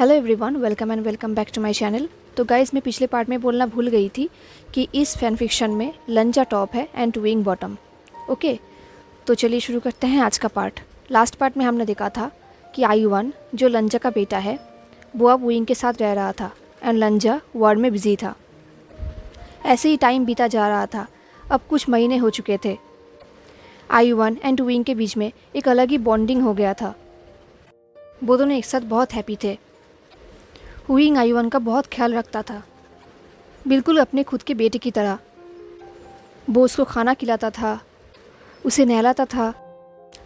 Hello everyone, welcome and welcome back to my channel. तो guys, मैं पिछले part में बोलना भूल गई थी कि इस फैन फिक्शन में लंजा टॉप है एंड विंग बॉटम। ओके, तो चलिए शुरू करते हैं आज का पार्ट। लास्ट पार्ट में हमने देखा था कि आयुवन जो लंजा का बेटा है वो अब विंग के साथ रह रहा था एंड लंजा वॉर में बिजी था। ऐसे ही टाइम बीता जा रहा था। अब कुछ महीने हो चुके थे। आयुवन एंड विंग के बीच में एक अलग ही बॉन्डिंग हो गया था। वो दोनों एक साथ बहुत हैप्पी थे। विंग आयुवन का बहुत ख्याल रखता था, बिल्कुल अपने खुद के बेटे की तरह। वो उसको खाना खिलाता था, उसे नहलाता था,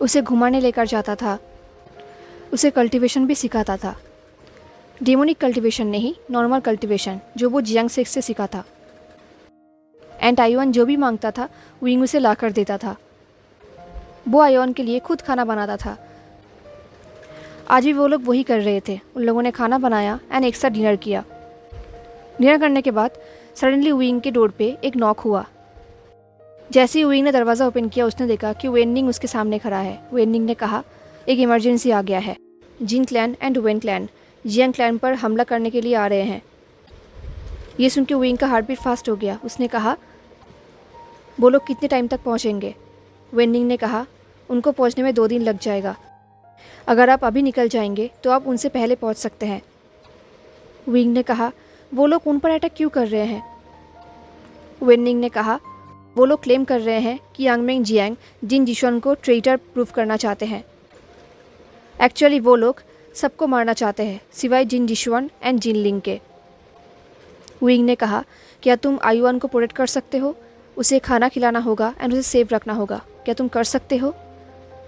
उसे घुमाने लेकर जाता था, उसे कल्टीवेशन भी सिखाता था। डेमोनिक कल्टीवेशन नहीं, नॉर्मल कल्टीवेशन जो वो जियांग सेक्स से सीखा था। एंड आयुवन जो भी मांगता था विंग उसे ला कर देता था। वो आयुवन के लिए खुद खाना बनाता था। आज भी वो लोग वही कर रहे थे। उन लोगों ने खाना बनाया एंड एक साथ डिनर किया। डिनर करने के बाद सडनली विंग के डोर पे एक नॉक हुआ। जैसे ही विंग ने दरवाज़ा ओपन किया, उसने देखा कि वेननिंग उसके सामने खड़ा है। वेननिंग ने कहा, एक इमरजेंसी आ गया है। Jin clan and Wen clan Jiang clan पर हमला करने के लिए आ रहे हैं। ये सुन के विंग का हार्ट बीट फास्ट हो गया। उसने कहा, वो लोग कितने टाइम तक पहुँचेंगे? वेननिंग ने कहा, उनको पहुँचने में 2 दिन लग जाएगा। अगर आप अभी निकल जाएंगे तो आप उनसे पहले पहुंच सकते हैं। विंग ने कहा, वो लोग उन पर अटैक क्यों कर रहे हैं? वेननिंग ने कहा, वो लोग क्लेम कर रहे हैं कि यांगमेंग जियांग जिन जिशुआन को ट्रेटर प्रूफ करना चाहते हैं। एक्चुअली वो लोग सबको मारना चाहते हैं सिवाय जिन जिशुआन एंड जिन लिंग के। विंग ने कहा, क्या तुम आयुवन को प्रोटेक्ट कर सकते हो? उसे खाना खिलाना होगा एंड उसे सेफ रखना होगा। क्या तुम कर सकते हो?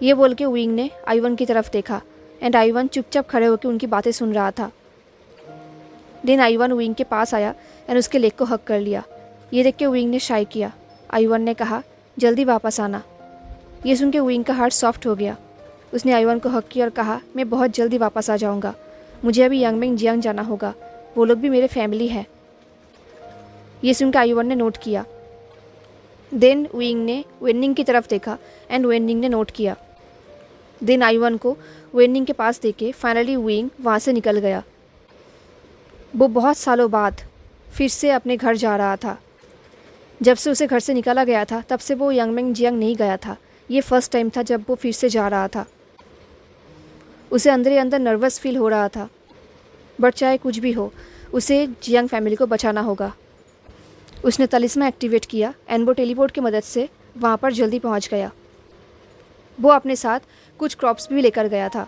ये बोल के विंग ने आयुवन की तरफ देखा एंड आयुवन चुपचाप खड़े होकर उनकी बातें सुन रहा था। देन आयुवन विंग के पास आया एंड उसके लेग को हक कर लिया। ये देख के विंग ने शाई किया। आयुवन ने कहा, जल्दी वापस आना। ये सुन के विंग का हार्ट सॉफ्ट हो गया। उसने आयुवन को हक किया और कहा, मैं बहुत जल्दी वापस आ जाऊँगा। मुझे अभी यांगमेंग जियांग जाना होगा। वो लोग भी मेरे फैमिली है। ये सुन के आयुवन ने नोट किया। देन विंग ने वेननिंग की तरफ देखा एंड वेननिंग ने नोट किया। देन आयुवन को वेननिंग के पास देके फाइनली विंग वहाँ से निकल गया। वो बहुत सालों बाद फिर से अपने घर जा रहा था। जब से उसे घर से निकाला गया था तब से वो यांगमेंग जियांग नहीं गया था। ये फर्स्ट टाइम था जब वो फिर से जा रहा था। उसे अंदर ही अंदर नर्वस फील हो रहा था, बट चाहे कुछ भी हो उसे जियांग फैमिली को बचाना होगा। उसने तलिस्मा एक्टिवेट किया एंड वो टेलीपोर्ट की मदद से वहाँ पर जल्दी पहुँच गया। वो अपने साथ कुछ क्रॉप्स भी लेकर गया था।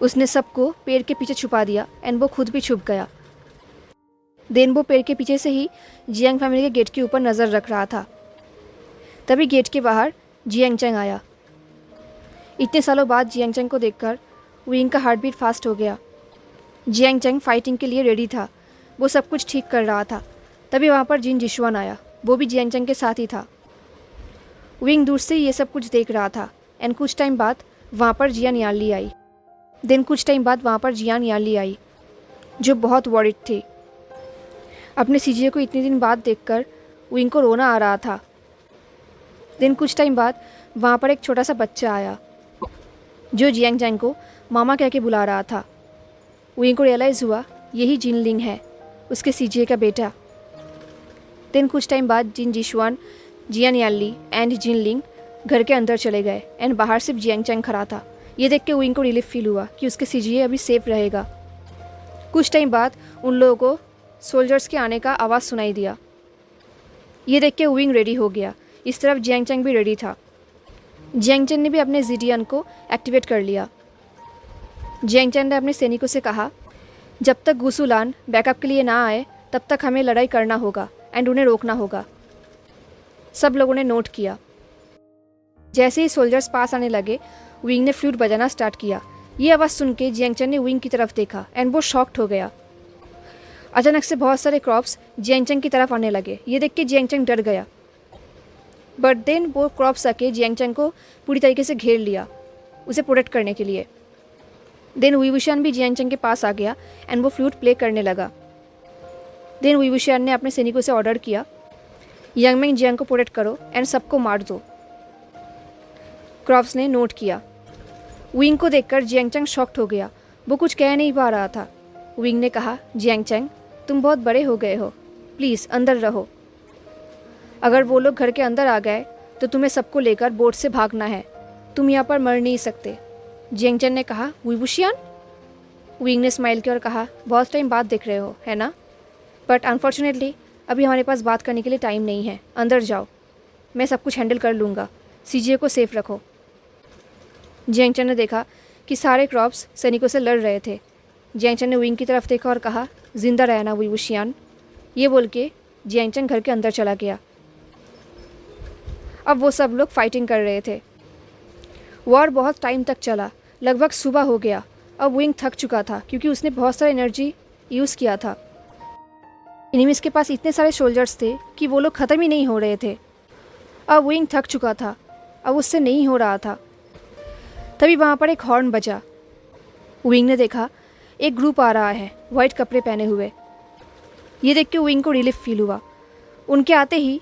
उसने सबको पेड़ के पीछे छुपा दिया एंड वो खुद भी छुप गया। देन वो पेड़ के पीछे से ही जियांग फैमिली के गेट के ऊपर नज़र रख रहा था। तभी गेट के बाहर जियांगचैंग आया। इतने सालों बाद जियांगचैंग को देखकर विंग का हार्ट बीट फास्ट हो गया। जियांगचैंग फाइटिंग के लिए रेडी था। वो सब कुछ ठीक कर रहा था। तभी वहाँ पर जिन जिशुआन आया। वो भी जियांगचैंग के साथ ही था। विंग दूर से ये सब कुछ देख रहा था एंड कुछ टाइम बाद वहाँ पर जियान यानली आई। देन कुछ टाइम बाद वहाँ पर जियान यानली आई जो बहुत वॉरिड थी। अपने सीजे को इतने दिन बाद देखकर विंग को रोना आ रहा था। देन कुछ टाइम बाद वहाँ पर एक छोटा सा बच्चा आया जो जियांगचैंग को मामा कह के बुला रहा था। विंग को रियलाइज़ हुआ यही जिन लिंग है, उसके सीजे का बेटा। देन कुछ टाइम बाद जिन जिशुआन, जियान यानली एंड जिन लिंग घर के अंदर चले गए एंड बाहर सिर्फ जियांगचैंग खड़ा था। ये देख के विंग को रिलीफ फील हुआ कि उसके सीजीए अभी सेफ रहेगा। कुछ टाइम बाद उन लोगों को सोल्जर्स के आने का आवाज़ सुनाई दिया। ये देख के विंग रेडी हो गया। इस तरफ जियांगचैंग भी रेडी था। जियांगचैंग ने भी अपने जीडियन को एक्टिवेट कर लिया। जियांगचैंग ने अपने सैनिकों से कहा, जब तक गुसुलान बैकअप के लिए ना आए तब तक हमें लड़ाई करना होगा एंड उन्हें रोकना होगा। सब लोगों ने नोट किया। जैसे ही सोल्जर्स पास आने लगे विंग ने फ्लूट बजाना स्टार्ट किया। ये आवाज़ सुन के जियांगचैंग ने विंग की तरफ देखा एंड वो शॉक्ड हो गया। अचानक से बहुत सारे क्रॉप्स जियांगचैंग की तरफ आने लगे। ये देख के जियांगचैंग डर गया, बट देन वो क्रॉप्स आके जियांगचैंग को पूरी तरीके से घेर लिया उसे प्रोटेक्ट करने के लिए। देन विवुशियान भी जियांगचैंग के पास आ गया एंड वो फ्लूट प्ले करने लगा। देन विवुशियान ने अपने सैनिकों से ऑर्डर किया, यांगमेंग जियांग को प्रोटेक्ट करो एंड सबको मार दो। क्रॉप्स ने नोट किया। विंग को देखकर जियांगचैंग शॉक्ड हो गया। वो कुछ कह नहीं पा रहा था। विंग ने कहा, जियांग चैंग तुम बहुत बड़े हो गए हो, प्लीज़ अंदर रहो। अगर वो लोग घर के अंदर आ गए तो तुम्हें सबको लेकर बोट से भागना है, तुम यहाँ पर मर नहीं सकते। जियांग चैंग ने कहा, वुई बुशियान? विंग ने स्माइल किया और कहा, बहुत टाइम बाद देख रहे हो है ना, बट अनफॉर्चुनेटली अभी हमारे पास बात करने के लिए टाइम नहीं है, अंदर जाओ, मैं सब कुछ हैंडल कर लूँगा, सीजीए को सेफ रखो। जियांग चैंग ने देखा कि सारे क्रॉप्स सैनिकों से लड़ रहे थे। जियांग चैंग ने विंग की तरफ देखा और कहा, जिंदा रहना वुई बुशियान। ये बोल के जियांग चैंग घर के अंदर चला गया। अब वो सब लोग फाइटिंग कर रहे थे। वॉर बहुत टाइम तक चला, लगभग सुबह हो गया। अब विंग थक चुका था क्योंकि उसने बहुत सारा एनर्जी यूज़ किया था। एनिमीज़ के पास इतने सारे सोल्जर्स थे कि वो लोग ख़त्म ही नहीं हो रहे थे। अब विंग थक चुका था, अब उससे नहीं हो रहा था। तभी वहाँ पर एक हॉर्न बजा। विंग ने देखा एक ग्रुप आ रहा है वाइट कपड़े पहने हुए। ये देख के विंग को रिलीफ फील हुआ। उनके आते ही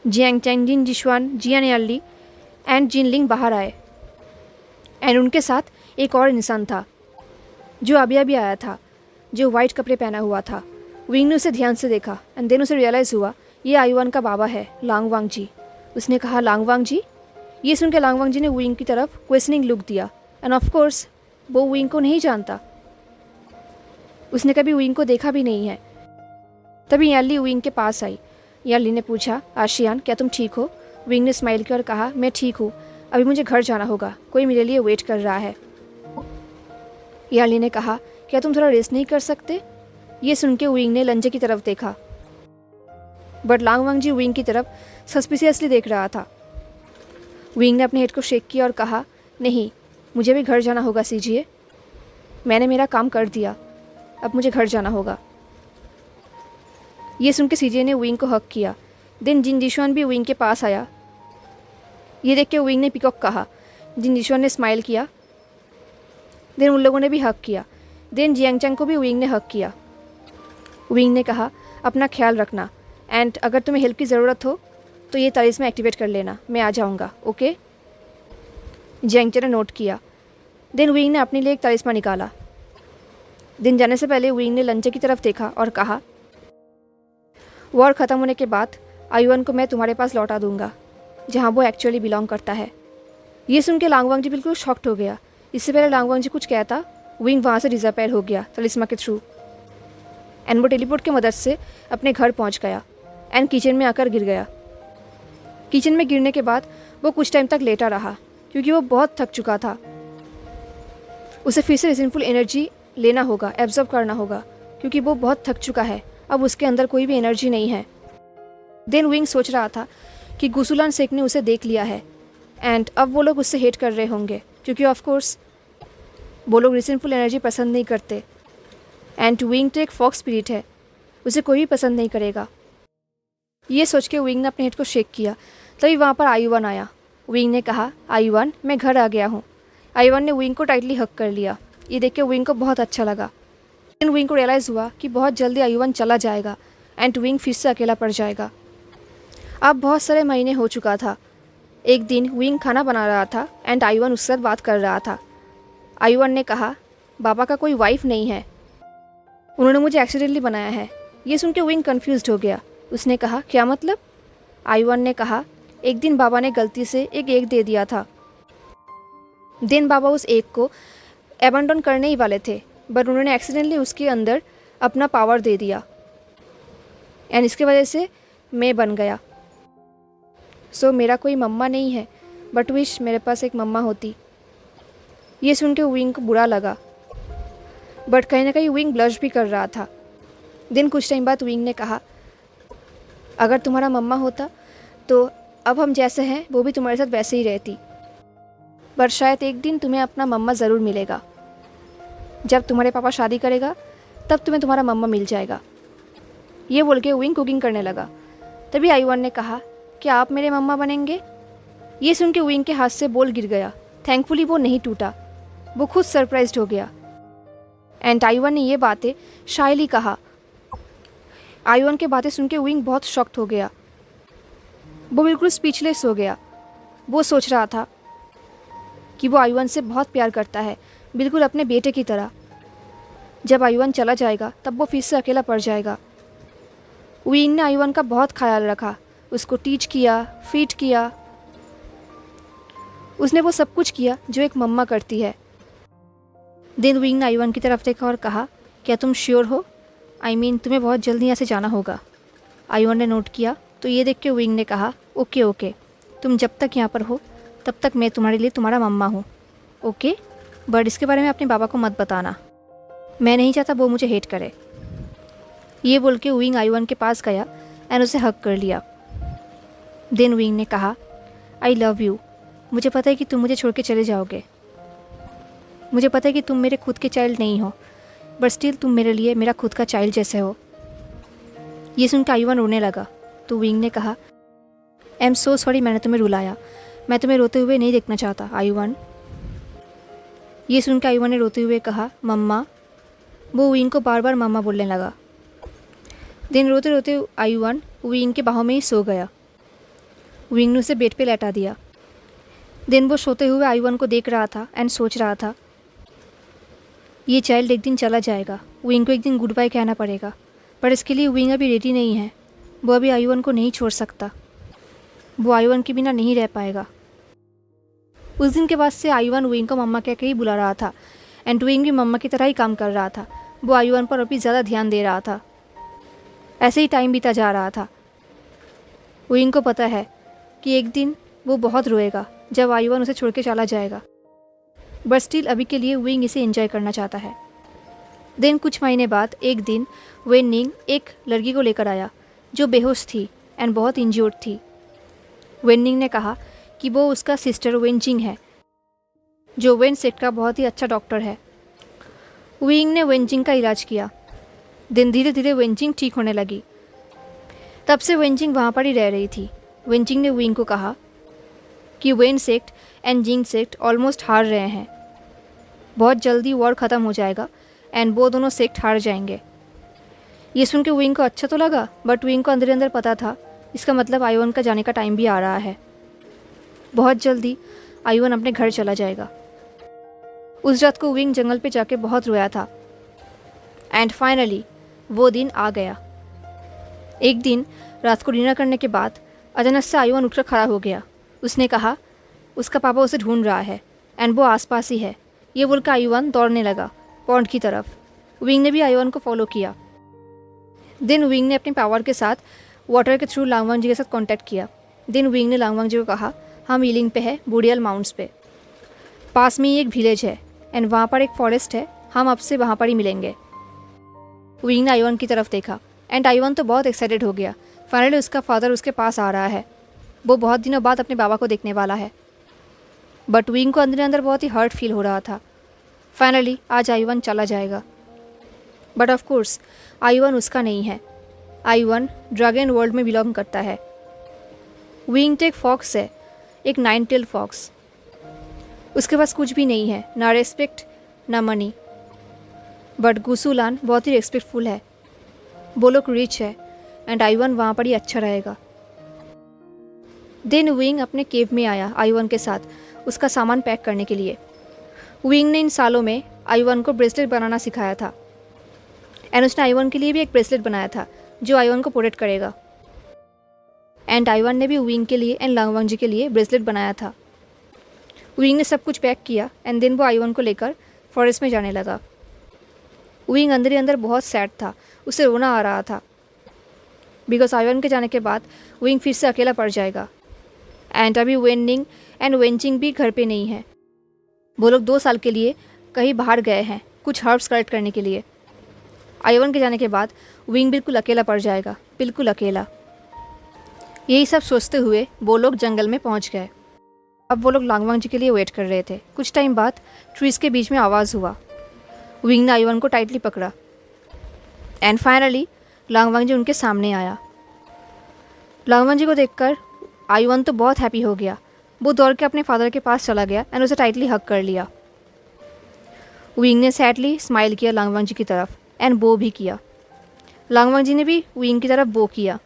Jiang Cheng, Jin Zixuan, Jiang Yanli and Jinling बाहर आए। एंड उनके साथ एक और इंसान था जो अभी अभी आया था, जो वाइट कपड़े पहना हुआ था। विंग ने उसे ध्यान से देखा एंड देन उसे रियलाइज़ हुआ ये आयुवान का बाबा है, लांगवांग जी। उसने कहा, लांगवांग जी? ये सुनकर लांगवांग जी ने विंग की तरफ क्वेश्चनिंग लुक दिया एंड ऑफ कोर्स वो विंग को नहीं जानता, उसने कभी विंग को देखा भी नहीं है। तभी याली विंग के पास आई। याली ने पूछा, आशियान क्या तुम ठीक हो? विंग ने स्माइल किया और कहा, मैं ठीक हूँ, अभी मुझे घर जाना होगा, कोई मेरे लिए वेट कर रहा है। याली ने कहा, क्या तुम थोड़ा रेस्ट नहीं कर सकते? ये सुन के विंग ने लंजे की तरफ देखा, बट लांगवांग जी विंग की तरफ सस्पिशियसली देख रहा था। विंग ने अपने हेड को शेक किया और कहा, नहीं, मुझे भी घर जाना होगा सीजीए, मैंने मेरा काम कर दिया, अब मुझे घर जाना होगा। ये सुन के सीजीए ने विंग को हक किया। देन जिन जिशुआन भी विंग के पास आया। ये देख के विंग ने पिकॉक कहा। जिन जिशुआन ने स्माइल किया। देन उन लोगों ने भी हक किया। देन जियांग चैंग को भी विंग ने हक किया। विंग ने कहा, अपना ख्याल रखना एंड अगर तुम्हें हेल्प की ज़रूरत हो तो ये तलिस्मा एक्टिवेट कर लेना, मैं आ जाऊँगा, ओके? जियांग चैंग ने नोट किया। देन विंग ने अपने लिए एक तलिस्मा निकाला। दिन जाने से पहले विंग ने लंचे की तरफ देखा और कहा, वॉर ख़त्म होने के बाद आयुवान को मैं तुम्हारे पास लौटा दूंगा, जहाँ वो एक्चुअली बिलोंग करता है। ये सुन के लांगवांग जी बिल्कुल शॉक्ड हो गया। इससे पहले लांगवांग जी कुछ कहता, विंग वहाँ से डिसअपेयर हो गया तलिस्मा के थ्रू एंड वो टेलीपोर्ट की मदद से अपने घर पहुँच गया एंड किचन में आकर गिर गया। किचन में गिरने के बाद वो कुछ टाइम तक लेटा रहा क्योंकि वो बहुत थक चुका था। उसे फिर से रिजनफुल एनर्जी लेना होगा, एब्जॉर्ब करना होगा, क्योंकि वो बहुत थक चुका है, अब उसके अंदर कोई भी एनर्जी नहीं है। देन विंग सोच रहा था कि गुसुलान सेक ने उसे देख लिया है एंड अब वो लोग उससे हेट कर रहे होंगे क्योंकि ऑफ कोर्स वो लोग रिजनफुल एनर्जी पसंद नहीं करते एंड विंग तो एक फॉक्स स्पिरिट है, उसे कोई भी पसंद नहीं करेगा। ये सोच के विंग ने अपने हेड को शेक किया। तभी वहाँ पर आयुवान आया। विंग ने कहा, आयुवान मैं घर आ गया हूँ। आयुवान ने विंग को टाइटली हक कर लिया। ये देख के विंग को बहुत अच्छा लगा। लेकिन विंग को रियलाइज़ हुआ कि बहुत जल्दी आयुवान चला जाएगा एंड विंग फिर से अकेला पड़ जाएगा। अब बहुत सारे महीने हो चुका था। एक दिन विंग खाना बना रहा था एंड आयुवान उससे बात कर रहा था। आयुवान ने कहा, बाबा का कोई वाइफ नहीं है, उन्होंने मुझे एक्सीडेंटली बनाया है। ये सुन के विंग कन्फ्यूज़ हो गया। उसने कहा, क्या मतलब? आयुवान ने कहा, एक दिन बाबा ने गलती से एक एग दे दिया था। देन बाबा उस एग को एबंडन करने ही वाले थे, बट उन्होंने एक्सीडेंटली उसके अंदर अपना पावर दे दिया एंड इसकी वजह से मैं बन गया। सो मेरा कोई मम्मा नहीं है, बट विश मेरे पास एक मम्मा होती। ये सुन के विंग को बुरा लगा, बट कहीं ना कहीं विंग ब्लश भी कर रहा था। दिन कुछ टाइम बाद विंग ने कहा, अगर तुम्हारा मम्मा होता तो अब हम जैसे हैं वो भी तुम्हारे साथ वैसे ही रहती, पर शायद एक दिन तुम्हें अपना मम्मा ज़रूर मिलेगा। जब तुम्हारे पापा शादी करेगा तब तुम्हें तुम्हारा मम्मा मिल जाएगा। ये बोल के विंग कुकिंग करने लगा। तभी आयुवान ने कहा, क्या आप मेरे मम्मा बनेंगे? ये सुन के विंग के हाथ से बोल गिर गया। थैंकफुली वो नहीं टूटा, वो खुद सरप्राइज्ड हो गया एंड आयुवान ने ये बातें शायली कहा। आयुवान की बातें सुन के विंग बहुत शॉक्ड हो गया। वो बिल्कुल स्पीचलेस हो गया। वो सोच रहा था कि वो आयुवान से बहुत प्यार करता है, बिल्कुल अपने बेटे की तरह। जब आयुवन चला जाएगा तब वो फिर से अकेला पड़ जाएगा। विंग ने आयुवन का बहुत ख्याल रखा, उसको टीच किया, फीड किया, उसने वो सब कुछ किया जो एक मम्मा करती है। देन विंग ने आयुवन की तरफ देखा और कहा, क्या तुम श्योर हो? तुम्हें बहुत जल्दी यहाँ से जाना होगा। आयुवन ने नोट किया तो ये देख के विंग ने कहा, ओके ओके, तुम जब तक यहाँ पर हो तब तक मैं तुम्हारे लिए तुम्हारा मम्मा हूँ, ओके? बट इसके बारे में अपने पापा को मत बताना, मैं नहीं चाहता वो मुझे हेट करे। ये बोल के विंग आयुवन के पास गया एंड उसे हग कर लिया। देन विंग ने कहा, आई लव यू, मुझे पता है कि तुम मुझे छोड़ के चले जाओगे, मुझे पता है कि तुम मेरे खुद के चाइल्ड नहीं हो, बट स्टिल तुम मेरे लिए मेरा खुद का चाइल्ड जैसे हो। ये सुनकर आयुवन रोने लगा तो विंग ने कहा, आई एम सो सॉरी, मैंने तुम्हें रुलाया, मैं तुम्हें रोते हुए नहीं देखना चाहता आयुवन। ये सुनकर आयुवन ने रोते हुए कहा, मम्मा। वो विंग को बार बार मम्मा बोलने लगा। दिन रोते रोते आयुवन विंग के बाहों में ही सो गया। विंग ने उसे बेड पे लेटा दिया। दिन वो सोते हुए आयुवन को देख रहा था एंड सोच रहा था, ये चाइल्ड एक दिन चला जाएगा, विंग को एक दिन गुड बाय कहना पड़ेगा, पर इसके लिए विंग अभी रेडी नहीं है, वो अभी आयुवन को नहीं छोड़ सकता, वो आयुवन के बिना नहीं रह पाएगा। उस दिन के बाद से आयुवन विंग को मम्मा कह के ही बुला रहा था एंड विंग भी मम्मा की तरह ही काम कर रहा था। वो आयुवन पर अभी ज़्यादा ध्यान दे रहा था। ऐसे ही टाइम बीता जा रहा था। विंग को पता है कि एक दिन वो बहुत रोएगा जब आयुवन उसे छोड़ के चला जाएगा, बट स्टिल अभी के लिए विंग इसे एंजॉय करना चाहता है। देन कुछ महीने बाद एक दिन वेनिंग एक लड़की को लेकर आया जो बेहोश थी एंड बहुत इंज्योर्ड थी। वेनिंग ने कहा कि वो उसका सिस्टर वेनजिंग है, जो वेन सेक्ट का बहुत ही अच्छा डॉक्टर है। विंग ने वेनजिंग का इलाज किया। दिन धीरे धीरे वेनजिंग ठीक होने लगी। तब से वेनजिंग वहाँ पर ही रह रही थी। वेनजिंग ने विंग को कहा कि Wen sect and Jing sect almost हार रहे हैं, बहुत जल्दी वॉर ख़त्म हो जाएगा एंड वो दोनों सेक्ट हार जाएंगे। ये सुन के विंग को अच्छा तो लगा, बट विंग को अंदर अंदर पता था इसका मतलब आयुवन का जाने का टाइम भी आ रहा है। बहुत जल्दी आयुवन अपने घर चला जाएगा। उस रात को विंग जंगल पे जाके बहुत रोया था एंड फाइनली वो दिन आ गया। एक दिन रात को डिनर करने के बाद अचानक से आयुवन उठकर खड़ा हो गया। उसने कहा उसका पापा उसे ढूंढ रहा है एंड वो आसपास ही है। ये बोलकर आयुवन दौड़ने लगा पॉन्ड की तरफ। विंग ने भी आयुवन को फॉलो किया। देन विंग ने अपने पावर के साथ वाटर के थ्रू लांगवांग जी के साथ कांटेक्ट किया। देन विंग ने लांगवांग जी को कहा, हम हीलिंग पे है बुडियल माउंट्स पे, पास में ही एक विलेज है एंड वहाँ पर एक फॉरेस्ट है, हम आपसे वहाँ पर ही मिलेंगे। विंग ने आयुवन की तरफ देखा एंड आयुवन तो बहुत एक्साइटेड हो गया। फाइनली उसका फादर उसके पास आ रहा है। वो बहुत दिनों बाद अपने बाबा को देखने वाला है। बट विंग को अंदर अंदर बहुत ही हर्ट फील हो रहा था। फाइनली आज आयुवन चला जाएगा, बट ऑफ कोर्स आयुवन उसका नहीं है। आयुवन ड्रैगन वर्ल्ड में बिलोंग करता है। विंग तो एक फॉक्स है, एक 9 टेल फॉक्स। उसके पास कुछ भी नहीं है, ना रेस्पेक्ट ना मनी। बट गुसुलान बहुत ही रेस्पेक्टफुल है, वो लोग रिच है एंड आयुवन वहाँ पर ही अच्छा रहेगा। देन विंग अपने केव में आया आयुवन के साथ उसका सामान पैक करने के लिए। विंग ने इन सालों में आयुवन को ब्रेसलेट बनाना सिखाया था एंड उसने आयुवन के लिए भी एक ब्रेसलेट बनाया था जो आयुवन को प्रोटेक्ट करेगा। एंड आयुवन ने भी विंग के लिए एंड लांगवांग जी के लिए ब्रेसलेट बनाया था। विंग ने सब कुछ पैक किया एंड देन वो आयुवन को लेकर फॉरेस्ट में जाने लगा। विंग अंदर ही अंदर बहुत सैड था, उसे रोना आ रहा था बिकॉज आयुवन के जाने के बाद विंग फिर से अकेला पड़ जाएगा। एंड अभी वेनिंग एंड वेंजिंग भी घर पे नहीं है। वो लोग 2 साल के लिए कहीं बाहर गए हैं कुछ हर्ब्स कलेक्ट करने के लिए। आयुवन के जाने के बाद विंग बिल्कुल अकेला पड़ जाएगा, बिल्कुल अकेला। यही सब सोचते हुए वो लोग जंगल में पहुंच गए। अब वो लोग लांगवांग जी के लिए वेट कर रहे थे। कुछ टाइम बाद ट्रीज़ के बीच में आवाज़ हुआ। विंग ने आयुवन को टाइटली पकड़ा एंड फाइनली लांगवांग जी उनके सामने आया। लांगवांग जी को देखकर आयुवन तो बहुत हैप्पी हो गया। वो दौड़ के अपने फादर के पास चला गया एंड उसे टाइटली हग कर लिया। विंग ने सैडली स्माइल किया लांगवांग जी की तरफ एंड बो भी किया। लांगवांग जी ने भी विंग की तरफ बो किया।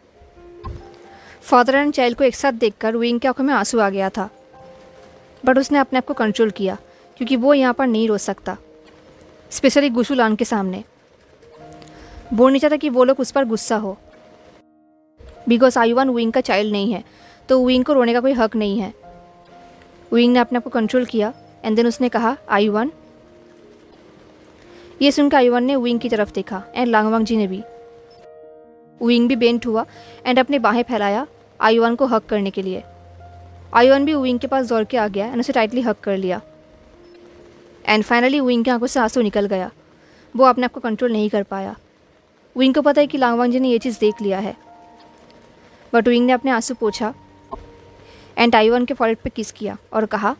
फादर एंड चाइल्ड को एक साथ देखकर विंग की आंखों में आंसू आ गया था, बट उसने अपने आप को कंट्रोल किया क्योंकि वो यहाँ पर नहीं रो सकता। स्पेशली गुशुलान के सामने। वो नहीं चाहता कि वो लोग उस पर गुस्सा हो, बिकॉज आयुवान विंग का चाइल्ड नहीं है, तो विंग को रोने का कोई हक नहीं है। विंग ने अपने आप को कंट्रोल किया एंड देन उसने कहा आयुवान। ये सुनकर आयुवान ने विंग की तरफ देखा एंड लांगवांग जी ने भी। विंग भी बेंट हुआ एंड अपने बाहें फैलाया आयुवान को हक करने के लिए। आयुवान भी विंग के पास दौड़ के आ गया एंड उसे टाइटली हक कर लिया। एंड फाइनली विंग की आंखों से आंसू निकल गया। वो अपने आप को कंट्रोल नहीं कर पाया। विंग को पता है कि लांगवांग जी ने ये चीज़ देख लिया है, बट विंग ने अपने आंसू पोंछा एंड आयुवान के फॉरहेड पे किस किया और कहा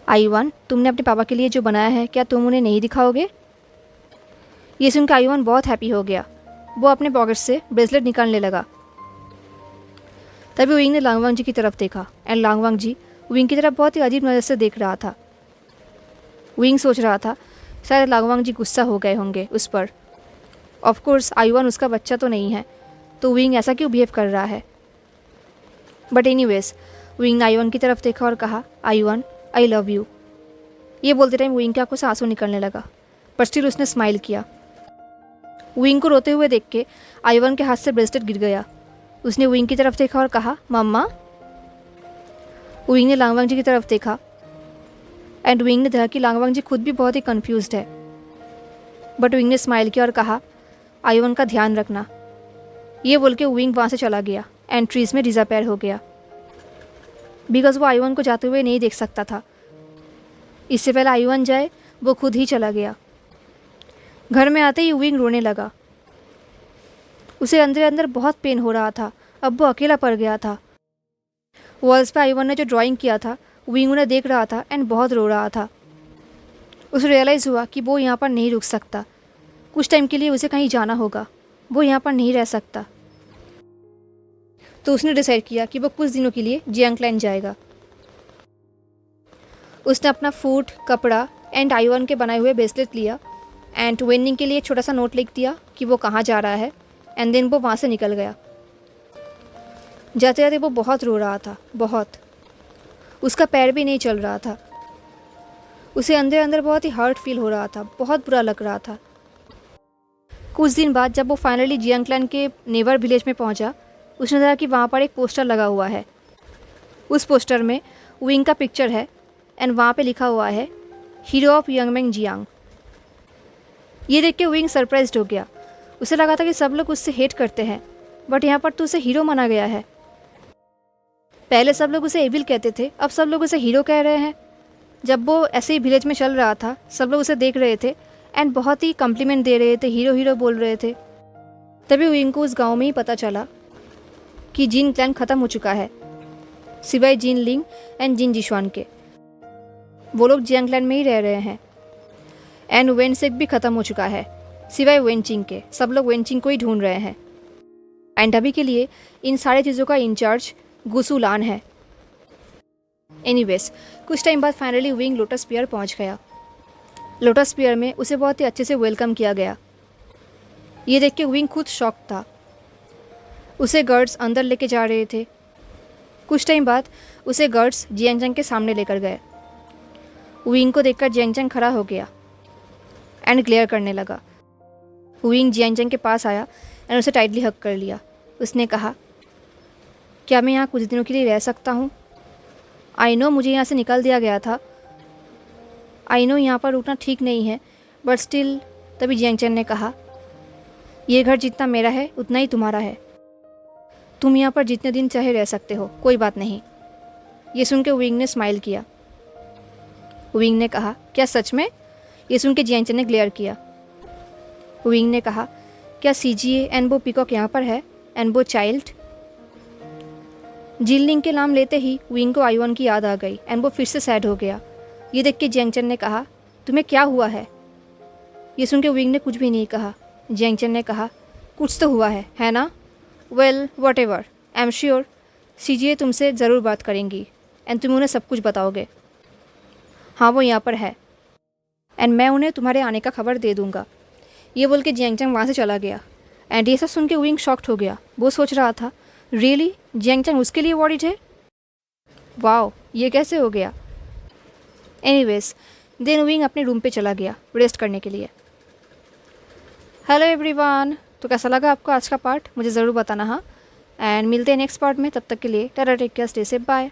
आयुवान, तुमने अपने पापा के लिए जो बनाया है क्या तुम उन्हें नहीं दिखाओगे? ये सुनकर आयुवान बहुत हैप्पी हो गया। वो अपने पॉकेट से ब्रेसलेट निकालने लगा। तभी विंग ने लांगवांग जी की तरफ देखा एंड लांगवांग जी विंग की तरफ बहुत ही अजीब नज़र से देख रहा था। विंग सोच रहा था शायद लांगवांग जी गुस्सा हो गए होंगे उस पर। ऑफ कोर्स आयुवान उसका बच्चा तो नहीं है, तो विंग ऐसा क्यों बिहेव कर रहा है। बट एनीवेज विंग ने आयुवान की तरफ देखा और कहा आयुवान आई लव यू। ये बोलते टाइम विंग की आंखों से आंसू निकलने लगा, पर स्टिल उसने स्माइल किया। विंग को रोते हुए देख के आयुवान के हाथ से ब्रेसलेट गिर गया। उसने विंग की तरफ देखा और कहा मम्मा। विंग ने लांगवांग जी की तरफ देखा एंड विंग ने देखा कि लांगवांग जी खुद भी बहुत ही कन्फ्यूज्ड है। बट विंग ने स्माइल किया और कहा आयुवान का ध्यान रखना। ये बोल के विंग वहाँ से चला गया एंड ट्रीज में डिसअपीयर हो गया, बिकॉज वो आयुवान को जाते हुए नहीं देख सकता था। इससे पहले आयुवान जाए वो खुद ही चला गया। घर में आते ही विंग रोने लगा। उसे अंदर अंदर बहुत पेन हो रहा था। अब वो अकेला पड़ गया था। वॉल्स पे आयुवान ने जो ड्राइंग किया था विंग उन्हें देख रहा था एंड बहुत रो रहा था। उसे रियलाइज़ हुआ कि वो यहाँ पर नहीं रुक सकता। कुछ टाइम के लिए उसे कहीं जाना होगा। वो यहाँ पर नहीं रह सकता। तो उसने डिसाइड किया कि वो कुछ दिनों के लिए जियांगक्लैन जाएगा। उसने अपना फूड, कपड़ा एंड आयुवान के बनाए हुए ब्रेसलेट लिया एंड वेनिंग के लिए एक छोटा सा नोट लिख दिया कि वो कहाँ जा रहा है एंड देन वो वहाँ से निकल गया। जाते जाते वो बहुत रो रहा था, बहुत। उसका पैर भी नहीं चल रहा था। उसे अंदर अंदर बहुत ही हर्ट फील हो रहा था, बहुत बुरा लग रहा था। कुछ दिन बाद जब वो फाइनली जियांगक्लैन के नेबर विलेज में पहुंचा, उसने देखा कि वहाँ पर एक पोस्टर लगा हुआ है। उस पोस्टर में विंग का पिक्चर है एंड वहाँ पे लिखा हुआ है हीरो ऑफ यंगमेंग जियांग। ये देख के विंग सरप्राइज्ड हो गया। उसे लगा था कि सब लोग उससे हेट करते हैं, बट यहाँ पर तो उसे हीरो माना गया है। पहले सब लोग उसे एविल कहते थे, अब सब लोग उसे हीरो कह रहे हैं। जब वो ऐसे ही विलेज में चल रहा था, सब लोग उसे देख रहे थे एंड बहुत ही कम्प्लीमेंट दे रहे थे, हीरो हीरो बोल रहे थे। तभी विंग को उस गांव में ही पता चला कि जिन क्लैन ख़त्म हो चुका है, सिवाय जिन लिंग एंड जिन जिशवान के। वो लोग जियांगक्लैन में ही रह रहे हैं। एंड वेनसेक भी ख़त्म हो चुका है, सिवाय वेनचिंग के। सब लोग वेनचिंग को ही ढूंढ रहे हैं। एंड अभी के लिए इन सारी चीज़ों का इंचार्ज गुसुलान है। एनीवेज कुछ टाइम बाद फाइनली विंग लोटस पियर पहुंच गया। लोटस पियर में उसे बहुत ही अच्छे से वेलकम किया गया। ये देख के विंग खुद शॉक था। उसे गार्ड्स अंदर लेके जा रहे थे। कुछ टाइम बाद उसे गार्ड्स जियांगचंग के सामने लेकर गए। विंग को देखकर जियांगचंग खड़ा हो गया एंड ग्लेयर करने लगा। विंग जियांगचंग के पास आया एंड उसे टाइटली हग कर लिया। उसने कहा क्या मैं यहाँ कुछ दिनों के लिए रह सकता हूँ? आई नो मुझे यहाँ से निकाल दिया गया था। आई नो यहाँ पर रुकना ठीक नहीं है, बट स्टिल। तभी जियांगचंग ने कहा ये घर जितना मेरा है उतना ही तुम्हारा है। तुम यहाँ पर जितने दिन चाहे रह सकते हो, कोई बात नहीं। ये सुन के विंग ने स्माइल किया। विंग ने कहा क्या सच में? ये सुन के जियांगचंग ने ग्लेयर किया। विंग ने कहा क्या सीजीए एंड वो पीकॉक यहाँ पर है एंड वो चाइल्ड? जिनलिंग के नाम लेते ही विंग को आयुवान की याद आ गई एंड वो फिर से सैड हो गया। ये देख के जियांगचंग ने कहा तुम्हें क्या हुआ है? ये सुन के विंग ने कुछ भी नहीं कहा। जियांगचंग ने कहा कुछ तो हुआ है ना? Well what ever, I am sure CGA तुमसे ज़रूर बात करेंगी एंड तुम उन्हें सब कुछ बताओगे। हाँ वो यहाँ पर है एंड मैं उन्हें तुम्हारे आने का खबर दे दूँगा। ये बोल के जियांगचंग वहाँ से चला गया। एंड ये सब सुन के विंग शॉक्ड हो गया। वो सोच रहा था रियली जियांगचंग उसके लिए वॉरिड है? वाओ, ये कैसे हो गया? एनीवेज देन विंग अपने रूम पे चला गया रेस्ट करने के लिए। हेलो एवरीवन, तो कैसा लगा आपको आज का पार्ट मुझे ज़रूर बताना। हाँ, एंड मिलते हैं नेक्स्ट पार्ट में, तब तक के लिए tata, take care, stay safe, bye.